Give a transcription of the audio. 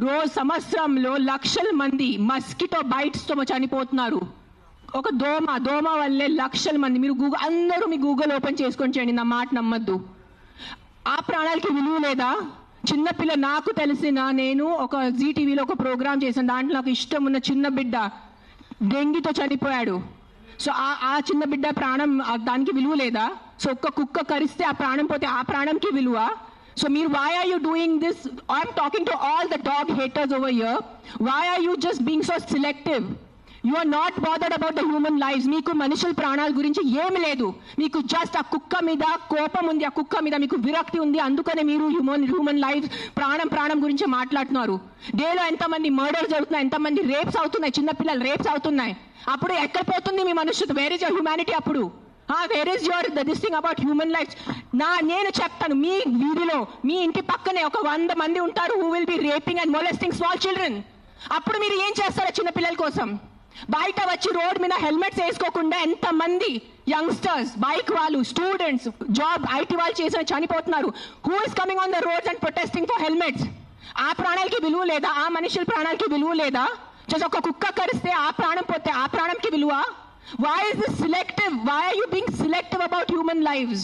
రోజు సంవత్సరంలో లక్షల మంది మస్కిటో బైట్స్ తో చనిపోతున్నారు. ఒక దోమ వల్లే లక్షల మంది. మీరు అందరూ మీ గూగుల్ ఓపెన్ చేసుకొని చేయండి, నా మాట నమ్మద్దు. ఆ ప్రాణాలకి విలువ లేదా? చిన్నపిల్ల, నాకు తెలిసిన, నేను ఒక జీటీవీలో ఒక ప్రోగ్రామ్ చేశాను, దాంట్లో నాకు ఇష్టం ఉన్న చిన్న బిడ్డ డెంగీతో చనిపోయాడు. సో ఆ చిన్న బిడ్డ ప్రాణం, దానికి విలువ లేదా? సో ఒక్క కుక్క కరిస్తే ఆ ప్రాణం పోతే ఆ ప్రాణంకి విలువ? So why are you doing this? I'm talking to all the dog haters over here. Why are you just being so selective? You are not bothered about the human lives. మీకు మనుషుల ప్రాణాల గురించి ఏమి లేదు. మీకు జస్ట్ ఆ కుక్క మీద కోపం ఉంది, ఆ కుక్క మీద మీకు విరక్తి ఉంది. అందుకనే మీరు హ్యూమన్ లైఫ్ ప్రాణం గురించి మాట్లాడుతున్నారు. డేలో ఎంతమంది మర్డర్స్ జరుగుతున్నాయి, ఎంతమంది రేప్స్ అవుతున్నాయి, చిన్నపిల్లలు రేప్స్ అవుతున్నాయి. అప్పుడు ఎక్కడ పోతుంది మీ మనుషులు? Where is your humanity? అప్పుడు where is your this thing about human life? నేను చెప్తాను, మీ వీధిలో మీ ఇంటి పక్కనే ఒక 100 మంది ఉంటారు who will be raping and molesting small children. అప్పుడు మీరు ఏం చేస్తారో చిన్నపిల్లల కోసం? బయట వచ్చి రోడ్ మీద హెల్మెట్స్ వేసుకోకుండా ఎంతమంది యంగ్స్టర్స్, బైక్ వాళ్ళు, స్టూడెంట్స్, జాబ్ ఐటీ వాళ్ళు చేసిన చనిపోతున్నారు. Who is coming on the roads and protesting for helmets? ఆ ప్రాణాలకి విలువ లేదా? ఆ మనుషుల ప్రాణాలకి విలువ లేదా? జస్ట్ ఒక కుక్క కరిస్తే ఆ ప్రాణం పోతే ఆ ప్రాణంకి విలువ? Why is this selective? Why are you being selective about human lives?